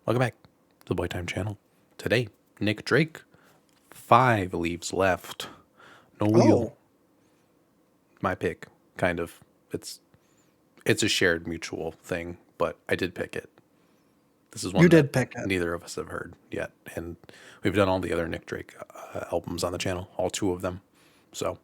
Welcome back to the Boy Time channel. Today, Nick Drake, 5 Leaves Left. No wheel. Oh, My pick, kind of. It's a shared mutual thing, but I did pick it. This is you one that did pick it. neither of us have heard yet, and we've done all the other Nick Drake albums on the channel, all 2 of them. So,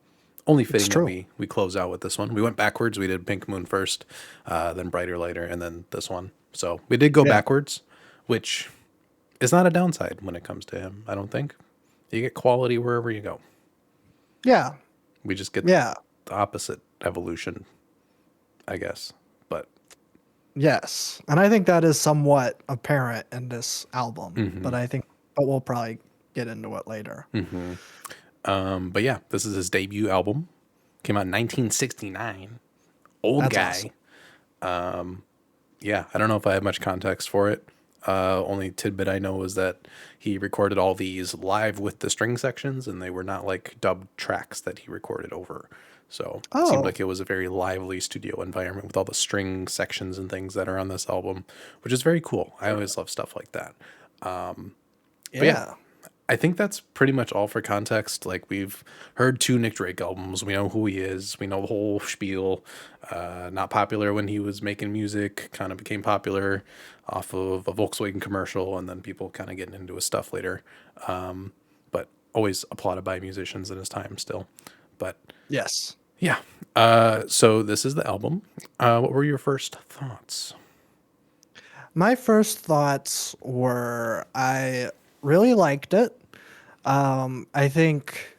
only It's fitting that true. we close out with this one. We went backwards. We did Pink Moon first, then Brighter Later, and then this one. So we did go Yeah. backwards, which is not a downside when it comes to him. I don't think you get quality wherever you go. Yeah. We just get Yeah. the opposite evolution, I guess. But Yes. And I think that is somewhat apparent in this album, but we'll probably get into it later. but yeah, this is his debut album. Came out in 1969. Old That's guy. awesome. Yeah, I don't know if I have much context for it. Only tidbit I know is that he recorded all these live with the string sections, and they were not like dubbed tracks that he recorded over. So it seemed Oh, like it was a very lively studio environment with all the string sections and things that are on this album, which is very cool. I always love stuff like that. But yeah, yeah. I think that's pretty much all for context. Like, we've heard 2 Nick Drake albums. We know who he is. We know the whole spiel. Not popular when he was making music, kind of became popular off of a Volkswagen commercial, and then people kind of getting into his stuff later. But always applauded by musicians in his time still. But Yes. yeah, so this is the album. What were your first thoughts? My first thoughts were I really liked it. I think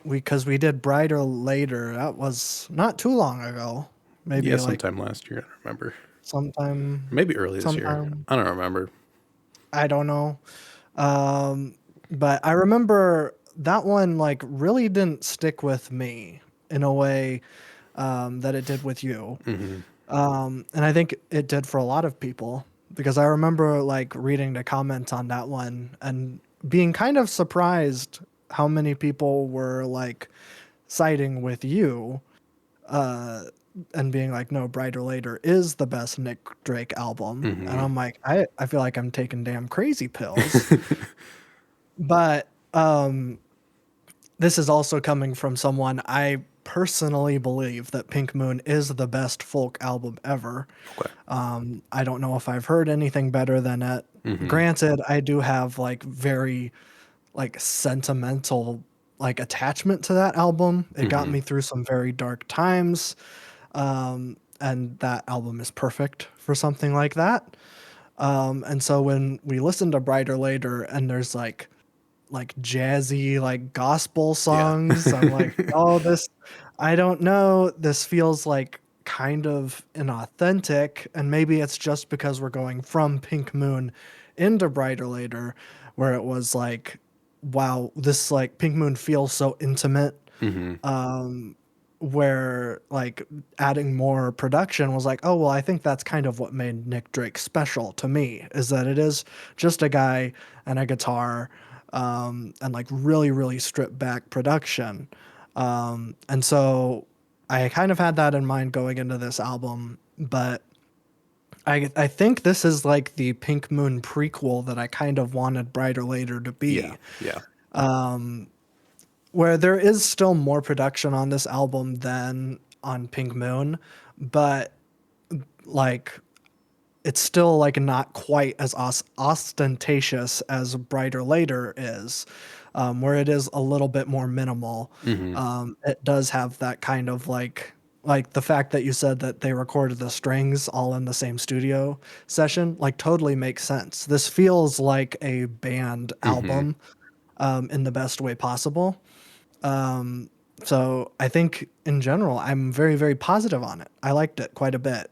because we did Brighter Later, that was not too long ago. Yeah, Maybe like sometime last year, I don't remember. sometime, Maybe early this year. sometime, I don't remember. I don't know. Um, but I remember that one like really didn't stick with me in a way that it did with you. And I think it did for a lot of people because I remember like reading the comments on that one and being kind of surprised how many people were like siding with you and being like, no, Brighter Later is the best Nick Drake album. And I'm like, I feel like I'm taking damn crazy pills. But this is also coming from someone I personally believe that Pink Moon is the best folk album ever. Okay. I don't know if I've heard anything better than it. Granted, I do have like very like sentimental like attachment to that album. It got me through some very dark times. And that album is perfect for something like that. And so when we listen to Brighter Later and there's like jazzy like gospel Yeah. songs. I'm like, oh, this I don't know. This feels like kind of inauthentic, and maybe it's just because we're going from Pink Moon into Brighter Later, where it was like, wow, this like Pink Moon feels so intimate. Where like adding more production was like, oh well, I think that's kind of what made Nick Drake special to me is that it is just a guy and a guitar, and like really really stripped back production, and so I kind of had that in mind going into this album, but I think this is like the Pink Moon prequel that I kind of wanted Brighter Later to Yeah. be, Yeah. where there is still more production on this album than on Pink Moon, but like it's still like not quite as ostentatious as Brighter Later is, where it is a little bit more minimal. It does have that kind of like the fact that you said that they recorded the strings all in the same studio session like totally makes sense. This feels like a band album in the best way possible. So I think in general, I'm very, very positive on it. I liked it quite a bit.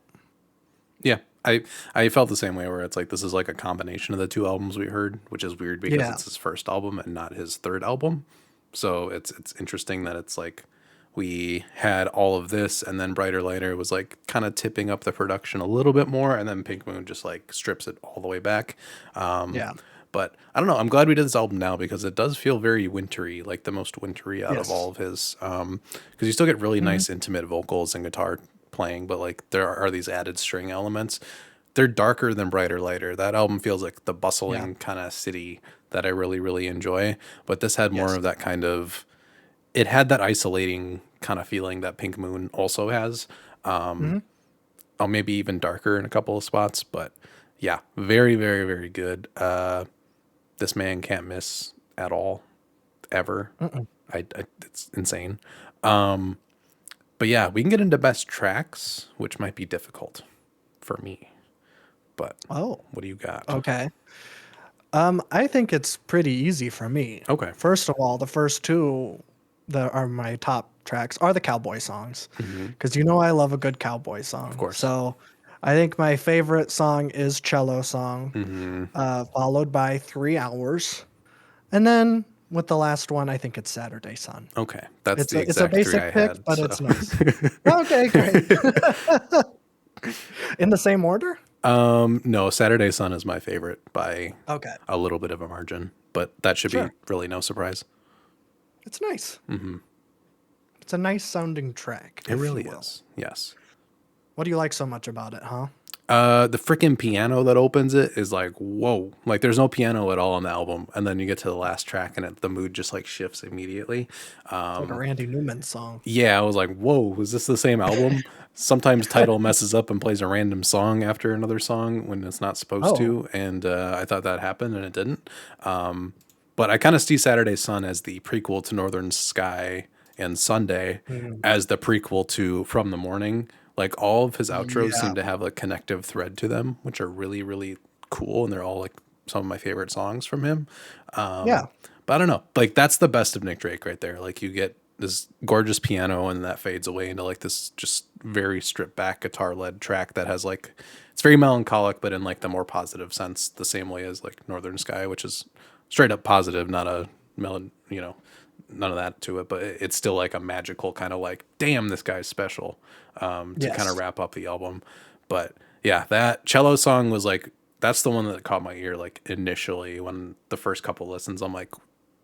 Yeah. I felt the same way where it's like this is like a combination of the 2 albums we heard, which is weird because Yeah. it's his first album and not his third album. So it's interesting that it's like we had all of this and then Brighter Later was like kind of tipping up the production a little bit more, and then Pink Moon just like strips it all the way back. Yeah. But I don't know. I'm glad we did this album now because it does feel very wintry, like the most wintry out of all Yes. of his. Because you still get really Mhm. nice intimate vocals and guitar playing, but like there are these added string elements. they're darker than Brighter Lighter. That album feels like the Yeah. bustling kind of city that I really, really enjoy. But this had more Yes. of that kind of, it had that isolating kind of feeling that Pink Moon also has. Hmm. Oh, maybe even darker in a couple of spots. But yeah, very, very, very good. This man can't miss at all, ever. Mm-mm. It's insane. But yeah, we can get into best tracks, which might be difficult for me. But Oh, what do you got? okay. I think it's pretty easy for me. Okay. First of all, the first two that are my top tracks are the cowboy songs, Hmm. because you know I love a good cowboy Of song. course. So I think my favorite song is Cello Song, Hmm. followed by 3 Hours, and then with the last one, I think it's Saturday Sun. Okay. That's It's the a exact three basic I pick, had. but So, it's nice. Okay, great. In the same order? no, Saturday Sun is my favorite by Okay, a little bit of a margin, but that should be sure. really no surprise. It's nice. It's a nice sounding track, It if you really will. is. Yes. What do you like so much about it, huh? The freaking piano that opens it is like, whoa. Like, there's no piano at all on the album. And then you get to the last track and the mood just like shifts immediately. It's like a Randy Newman song. Yeah, I was like, whoa, is this the same album? Sometimes Tidal messes up and plays a random song after another song when it's not supposed Oh, to. And I thought that happened and it didn't. But I kind of see Saturday Sun as the prequel to Northern Sky and Sunday mm, as the prequel to From the Morning. Like all of his outros yeah. seem to have a connective thread to them, which are really, really cool. And they're all like some of my favorite songs from him. Yeah. But I don't know. Like that's the best of Nick Drake right there. Like you get this gorgeous piano and that fades away into like this just very stripped back guitar led track that has like it's very melancholic but in like the more positive sense, the same way as like Northern Sky, which is straight up positive, not a melon, none of that to it, but it's still like a magical kind of like, damn, this guy's special, to kind of Yes. wrap up the album. But yeah, that cello song was like, that's the one that caught my ear like initially when the first couple listens. I'm like,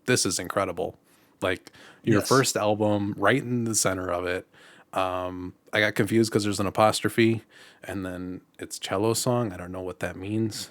this is incredible. Like your Yes. first album, right in the center of it. I got confused because there's an apostrophe and then it's cello song. I don't know what that means.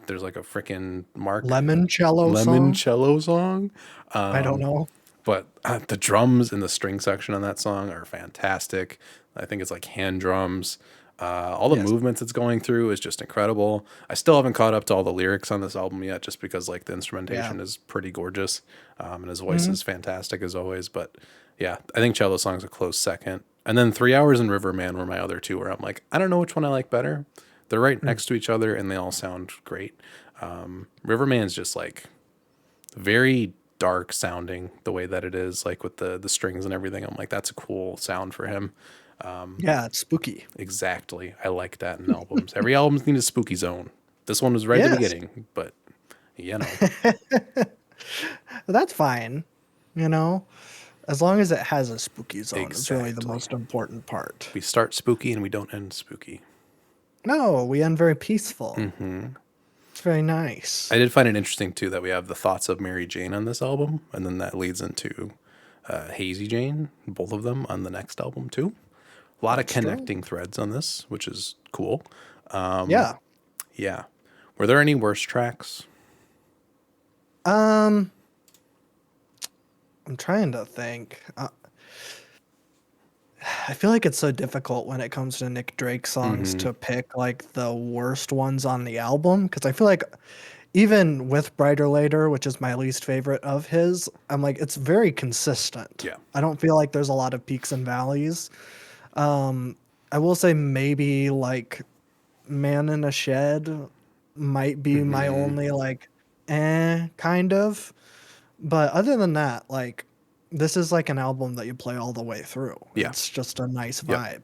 There's like a freaking mark Lemoncello lemon song? cello song. I don't know. But the drums in the string section on that song are fantastic. I think it's like hand drums. All the Yes. movements it's going through is just incredible. I still haven't caught up to all the lyrics on this album yet, just because like the Yeah. instrumentation is pretty gorgeous, and his voice Hmm. is fantastic as always. But yeah, I think cello song's a close second. And then 3 Hours and Riverman were my other two, where I'm like, I don't know which one I like better. They're right next to each other, and they all sound great. Riverman's just like very dark sounding the way that it is, like with the strings and everything. I'm like, that's a cool sound for him. Yeah, it's spooky. Exactly. I like that in albums. Every album's need a spooky zone. This one was right at the Yes. beginning, but you know, That's fine. You know, as long as it has a spooky zone, it's really the exactly. most important part. We start spooky and we don't end spooky. No, we end very peaceful. It's very nice. I did find it interesting too that we have the thoughts of Mary Jane on this album, and then that leads into Hazy Jane, both of them on the next album too. A lot of That's true. connecting threads on this, which is cool. Yeah. Yeah. Were there any worse tracks? Um, I'm trying to think. I feel like it's so difficult when it comes to Nick Drake songs Mm-hmm. to pick like the worst ones on the album, because I feel like even with Brighter Later, which is my least favorite of his, I'm like it's very consistent. Yeah. I don't feel like there's a lot of peaks and valleys. I will say maybe like Man in a Shed might be my Mm-hmm. only like kind of. But other than that, like this is like an album that you play all the way through. Yeah. It's just a nice Yep. vibe.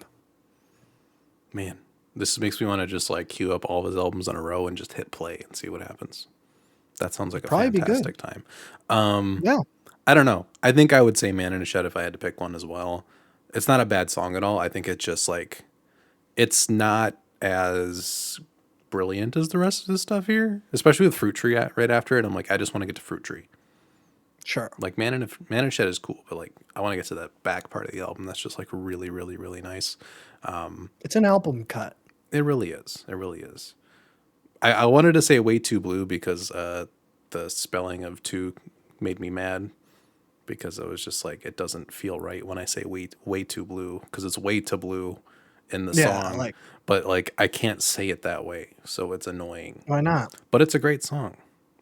Man, this makes me want to just like queue up all of his albums in a row and just hit play and see what happens. That sounds like It'd a probably be good. fantastic time. Yeah, I don't know. I think I would say Man in a Shed if I had to pick one as well. It's not a bad song at all. I think it's just like it's not as brilliant as the rest of the stuff here, especially with Fruit Tree right after it. I'm like, I just want to get to Fruit Tree. sure. Like Man in a Shed is cool, but like I want to get to that back part of the album that's just like really, really, really nice. It's an album cut. It really is. It really is. I wanted to say way too blue because the spelling of two made me mad because it was just like it doesn't feel right when I say way too blue because it's way too blue in the Yeah, song, like but like I can't say it that way, so it's annoying. why not? But it's a great song.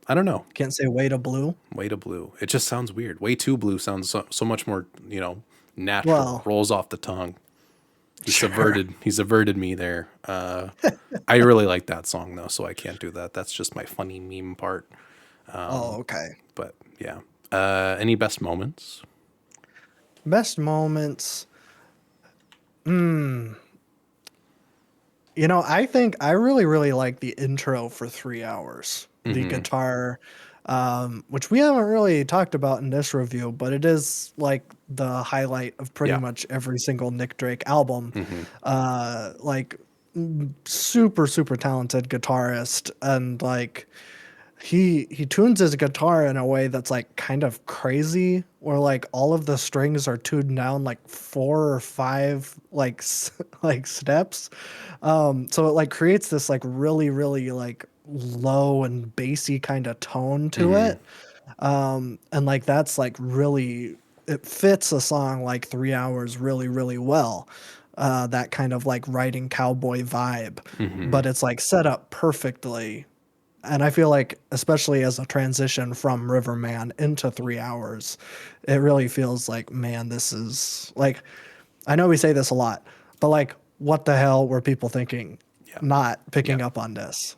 I don't know. Can't say way to blue. Way to blue. It just sounds weird. Way too blue sounds so much more, natural. Well, Rolls off the tongue. He sure. subverted. He subverted me there. I really like that song though, so I can't do that. That's just my funny meme part. Oh, okay. But yeah. Any best moments? Best moments. I think I really, really like the intro for 3 hours. The Mm-hmm. guitar, which we haven't really talked about in this review, but it is like the highlight of pretty Yeah. much every single Nick Drake album. Mm-hmm. Like super, super talented guitarist, and like he tunes his guitar in a way that's like kind of crazy, where like all of the strings are tuned down like four or five like like steps. So it like creates this like really, really like low and bassy kind of tone to Mm-hmm. it. And like that's like really, it fits a song like 3 hours really, really well. That kind of like riding cowboy vibe, Mm-hmm. but it's like set up perfectly. And I feel like, especially as a transition from Riverman into 3 hours, it really feels like, man, this is like, I know we say this a lot, but like, what the hell were people thinking Yeah. not Yeah. picking up on this?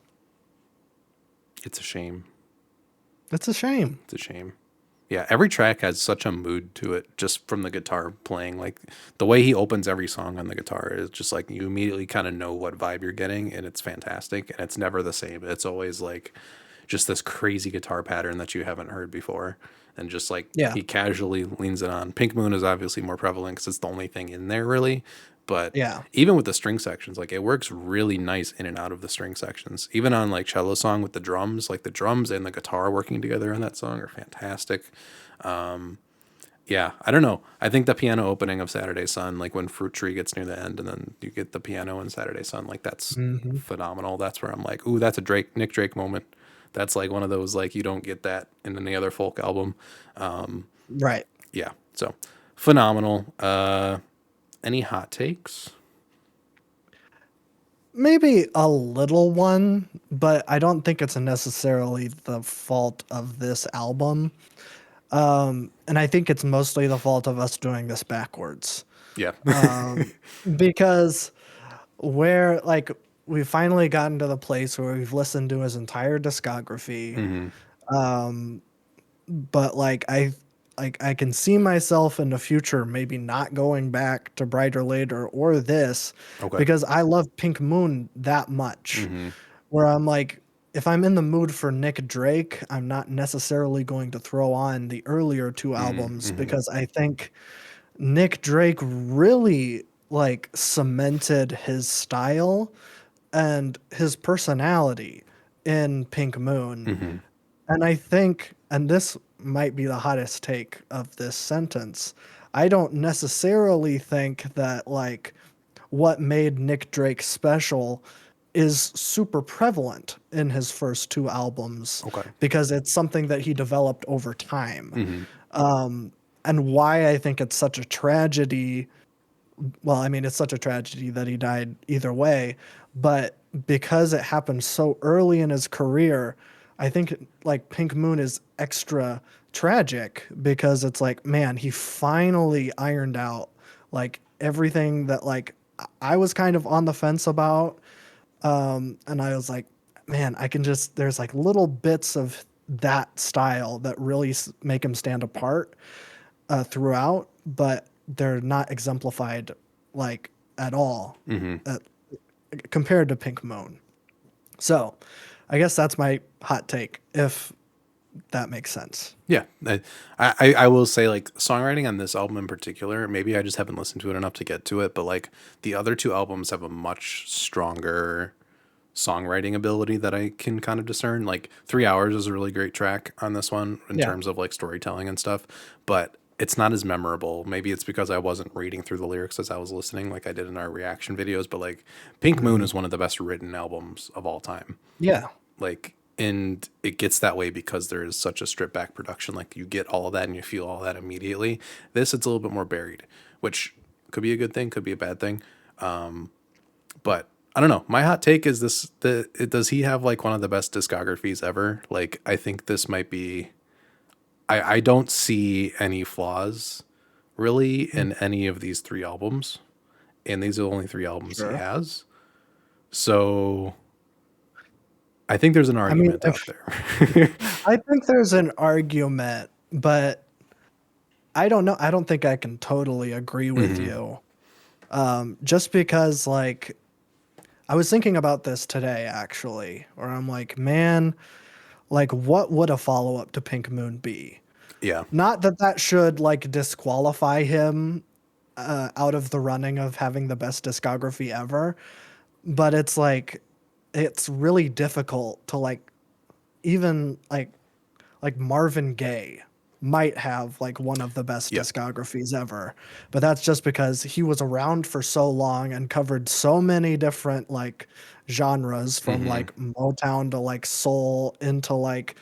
It's a shame. It's a shame. It's a shame. Yeah, every track has such a mood to it just from the guitar playing. Like the way he opens every song on the guitar is just like you immediately kind of know what vibe you're getting, and it's fantastic. And it's never the same. It's always like just this crazy guitar pattern that you haven't heard before. And just like Yeah. he casually leans it on. Pink Moon is obviously more prevalent because it's the only thing in there really. But Yeah. even with the string sections, like it works really nice in and out of the string sections. Even on like cello song with the drums, like the drums and the guitar working together in that song are fantastic. Yeah, I don't know. I think the piano opening of Saturday Sun, like when Fruit Tree gets near the end and then you get the piano in Saturday Sun, like that's Hmm. phenomenal. That's where I'm like, ooh, that's a Nick Drake moment. That's like one of those like you don't get that in any other folk album. Right. Yeah, so phenomenal. Any hot takes? Maybe a little one, but I don't think it's necessarily the fault of this album. And I think it's mostly the fault of us doing this backwards. Yeah. Um, because where like we've finally gotten to the place where we've listened to his entire discography, Hmm. but like I can see myself in the future maybe not going back to Brighter Later or this Okay. because I love Pink Moon that much. Hmm. Where I'm like, if I'm in the mood for Nick Drake, I'm not necessarily going to throw on the earlier two albums Hmm. because I think Nick Drake really like cemented his style and his personality in Pink Moon. Hmm. And I think, and this might be the hottest take of this sentence, I don't necessarily think that like what made Nick Drake special is super prevalent in his first two albums Okay. because it's something that he developed over time. Hmm. And why I think it's such a tragedy, well, I mean, it's such a tragedy that he died either way, but because it happened so early in his career, I think like Pink Moon is extra tragic because it's like, man, he finally ironed out like everything that like I was kind of on the fence about. And I was like, man, I can just, there's like little bits of that style that really make him stand apart throughout, but they're not exemplified like at all Hmm. uh, compared to Pink Moon. So I guess that's my hot take, if that makes sense. Yeah, I will say like songwriting on this album in particular. Maybe I just haven't listened to it enough to get to it, but like the other two albums have a much stronger songwriting ability that I can kind of discern. Like 3 Hours is a really great track on this one in Yeah. terms of like storytelling and stuff. But it's not as memorable. Maybe it's because I wasn't reading through the lyrics as I was listening, like I did in our reaction videos. But like, Pink Moon Mhm. is one of the best written albums of all time. Yeah, Like, and it gets that way because there is such a stripped back production. Like, you get all of that and you feel all that immediately. This, it's a little bit more buried, which could be a good thing, could be a bad thing. But I don't know. My hot take is this: does he have like one of the best discographies ever? Like, I think this might be. I don't see any flaws really mm, in any of these three albums, and these are the only three albums he sure. has. So I think there's an I mean, argument out if there. I think there's an argument, but I don't know. I don't think I can totally agree with Hmm. you. Just because, like, I was thinking about this today, actually, where I'm like, man, like, what would a follow up to Pink Moon be? Yeah. Not that that should like disqualify him out of the running of having the best discography ever, but it's like it's really difficult to like even like Marvin Gaye might have like one of the best Yep. discographies ever, but that's just because he was around for so long and covered so many different like genres from Hmm. like Motown to like soul into like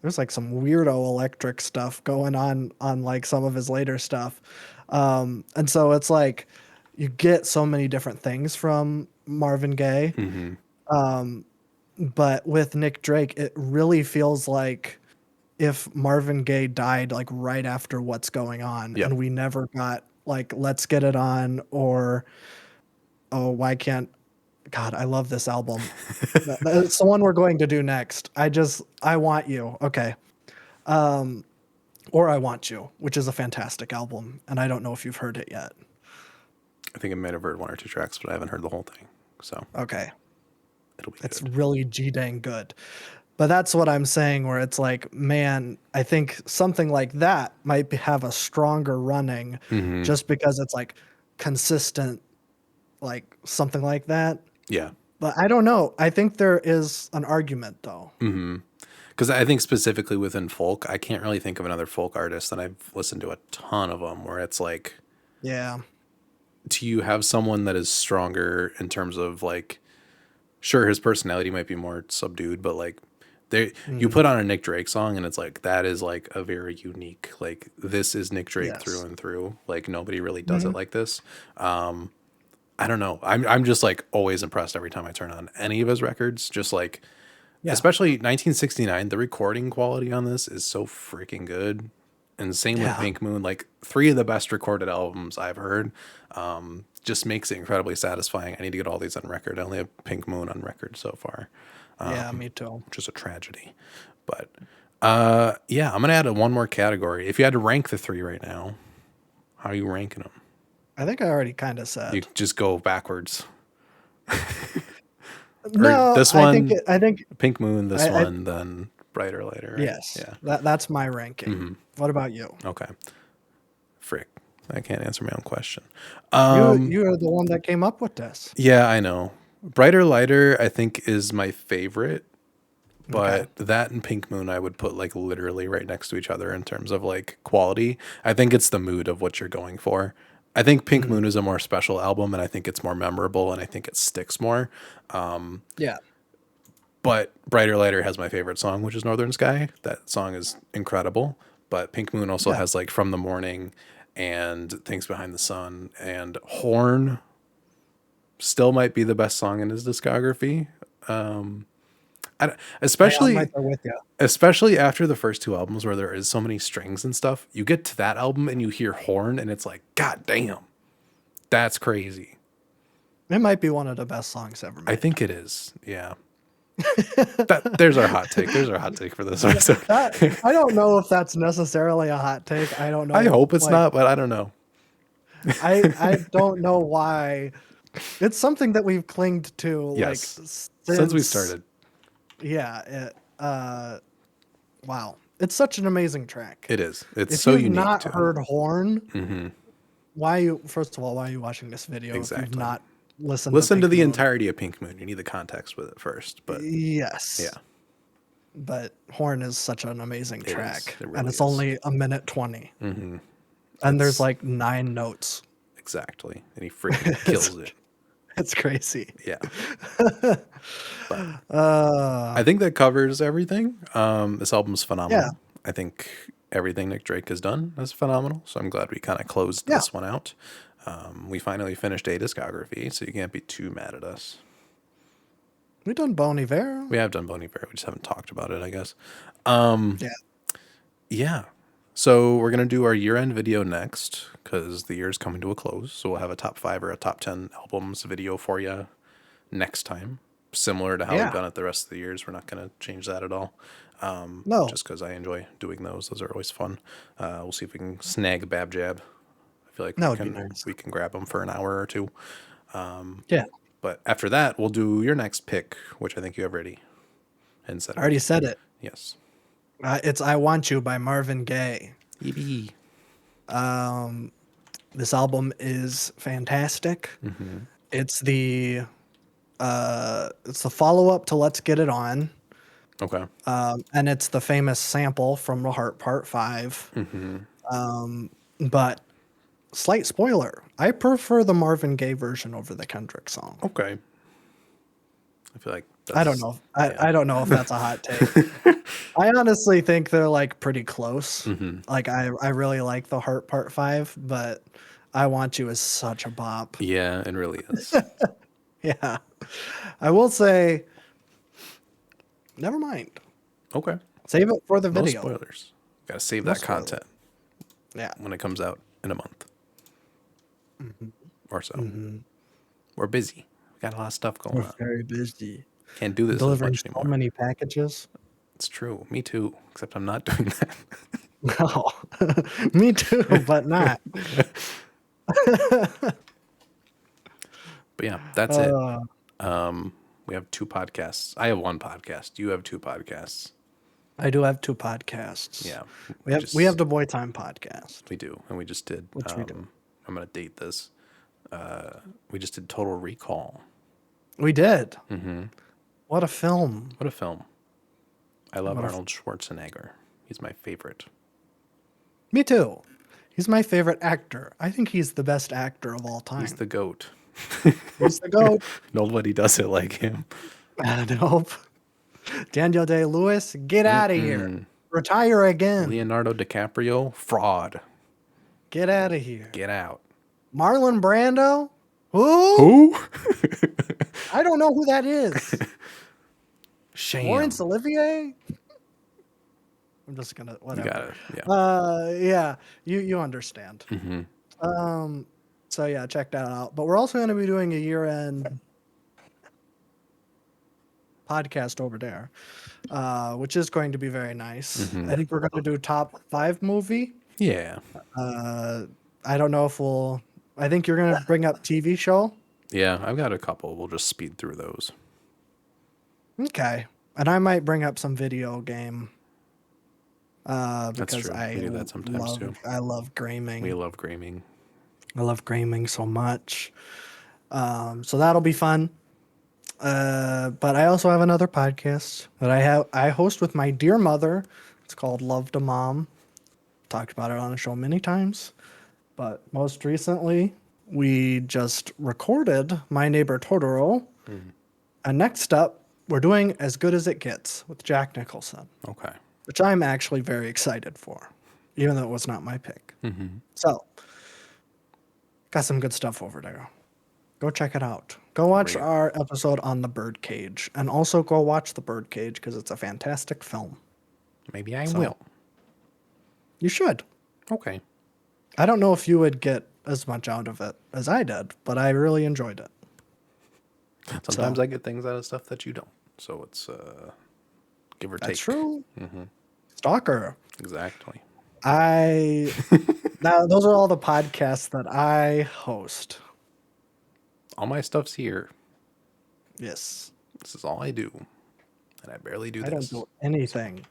there's like some weirdo electric stuff going on like some of his later stuff. And so it's like you get so many different things from Marvin Gaye. Hmm. But with Nick Drake, it really feels like if Marvin Gaye died like right after What's Going On Yep. and we never got like Let's Get It On or oh why can't God, I love this album. That's the one we're going to do next. I want you. Okay. Or I Want You, which is a fantastic album, and I don't know if you've heard it yet. I think I might have heard one or two tracks, but I haven't heard the whole thing. So Okay. it'll be It's good. really G dang good. But that's what I'm saying, where it's like, man, I think something like that might have a stronger running Hmm. just because it's like consistent, like something like that. Yeah. But I don't know. I think there is an argument though. Hmm. Because I think specifically within folk, I can't really think of another folk artist, and I've listened to a ton of them where it's like, Yeah. do you have someone that is stronger in terms of like, sure, his personality might be more subdued, but like, you Mhm. put on a Nick Drake song and it's like that is like a very unique, like this is Nick Drake through Yes. and through. Like nobody really does it Mhm. like this. I don't know. I'm just like always impressed every time I turn on any of his records. Just like, Yeah. especially 1969, the recording quality on this is so freaking good. And same with Yeah. Pink Moon, like three of the best recorded albums I've heard. Just makes it incredibly satisfying. I need to get all these on record. I only have Pink Moon on record so far, Yeah, me too. which is a tragedy. But yeah, I'm gonna add one more category. If you had to rank the three right now, how are you ranking them? I think I already kind of You said. just go backwards, or No, this one, I think Pink Moon, this I one, then Brighter Lighter, right? yes. Yeah. That's my ranking. What about you? Okay. Frick. I can't answer my own question. You are the one that came up with this. Yeah, I know. Brighter Lighter, I think, is my favorite, Okay. but that and Pink Moon I would put like literally right next to each other in terms of like quality. I think it's the mood of what you're going for. I think Pink Mhm. Moon is a more special album and I think it's more memorable and I think it sticks more. Yeah. But Brighter Lighter has my favorite song, which is Northern Sky. That song is incredible. But Pink Moon also Yeah. has like From the Morning and Things Behind the Sun and Horn still might be the best song in his discography. I'm right Especially there with you. especially after the first two albums where there is so many strings and stuff, you get to that album and you hear horn and it's like, God damn, that's crazy. It might be one of the best songs ever I made. think it is. Yeah. That there's our hot take. There's our hot take for this episode. That I don't know if that's necessarily a hot take. I don't I know. hope it's Like not, but I don't know. I don't know why. It's something that we've clinged to like Yes. Since we since started, yeah, wow. It's such an amazing track. it is. It's If so you've unique not too. heard Horn, Hmm. first of all, why are you watching this video if you've Exactly. not listened to Listen to Pink the Moon? entirety of Pink Moon. You need the context with it first, but Yes. yeah, But Horn is such an amazing it is. track, It and really it's is. only a minute 20. And there's It's like 9 notes. exactly, and he freaking It's kills it. it's crazy. Yeah, but I Uh, think that covers everything. This album's yeah, phenomenal. I think everything Nick Drake has done is phenomenal. So I'm glad we kind of closed yeah. this one out. We finally finished a discography, so you can't be too mad at us. We done Bon Iver. We have done Bon Iver, we just haven't talked about it, I guess. Yeah. Yeah. So we're gonna do our year-end video next because the year's coming to a close. So we'll have a top 5 or a top 10 albums video for you next time. Similar to how we've Yeah. done it the rest of the years. We're not gonna change that at all. No. Just because I enjoy doing those. Those are always fun. We'll see if we can snag Bab Jab. I feel like That would be nice. we can grab them for an hour or two. Yeah. But after that, we'll do your next pick, which I think you have ready. And set I it. already said it. Yes. It's "I Want You" by Marvin Gaye. Yippee. This album is fantastic. It's the follow up to "Let's Get It On," Okay. and it's the famous sample from "The Heart Part 5." But slight spoiler: I prefer the Marvin Gaye version over the Kendrick song. Okay. I feel like I don't that's know. yeah. I don't know if that's a hot take. I honestly think they're like pretty close. Like I really like the Heart Part 5, but "I Want You" is such a bop. Yeah, it really is. Yeah. I will say, never mind. Okay. Save it for the No video. spoilers. Gotta save No that spoilers. content Yeah. when it comes out in a month or so. We're busy. We got a lot of stuff going We're on. very busy. Can't do this as Delivering much so anymore. many packages. It's true. Me too. Except I'm not doing that. No. Me too, but not. But yeah, that's it. Uh, We have 2 podcasts. I have 1 podcast. You have 2 podcasts. I do have 2 podcasts. Yeah. We have the Boy Time podcast, We do, and we just did. which we do. I'm gonna date this. We just did Total Recall. We did. What a film. What a film! I love What a Arnold Schwarzenegger. He's my favorite. Me too. He's my favorite actor. I think he's the best actor of all time. He's the goat. He's the GOAT. Nobody does it like him. Nope. Daniel Day-Lewis, get out of here. Retire again. Leonardo DiCaprio, fraud. Get out of here. Get out. Marlon Brando? Who? Who? I don't know who that is. Shame. Laurence Olivier? I'm just gonna You whatever. got it. Yeah. Yeah, you understand. So yeah, check that out. But we're also going to be doing a year-end podcast over there, which is going to be very nice. I think we're going to do top 5 movie. Yeah. I don't know if we'll. I think you're going to bring up TV show. Yeah. I've got a couple. We'll just speed through those. Okay, and I might bring up some video game. That's Because true. We do that sometimes too. I love gaming. We love gaming. I love gaming so much. So that'll be fun. But I also have another podcast that I host with my dear mother. It's called Love to Mom. Talked about it on the show many times. But most recently, we just recorded My Neighbor Totoro. And next up, we're doing As Good as It Gets with Jack Nicholson, Okay. which I'm actually very excited for, even though it was not my pick. So, got some good stuff over there. Go check it out. Go watch Great. our episode on The Birdcage, and also go watch The Birdcage because it's a fantastic film. Maybe I will. You should. Okay. I don't know if you would get as much out of it as I did, but I really enjoyed it. Sometimes I get things out of stuff that you don't. So it's give or take. That's true. Stalker. Exactly. Now those are all the podcasts that I host. All my stuff's here. Yes. This is all I do. And I barely do I don't this. do anything.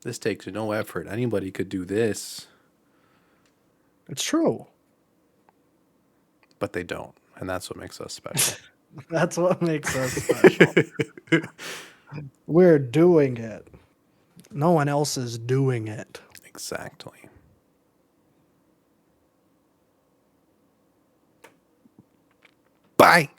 This takes no effort. Anybody could do this, It's true. but they don't. And that's what makes us special. That's what makes us special. We're doing it. No one else is doing it. Exactly. Bye.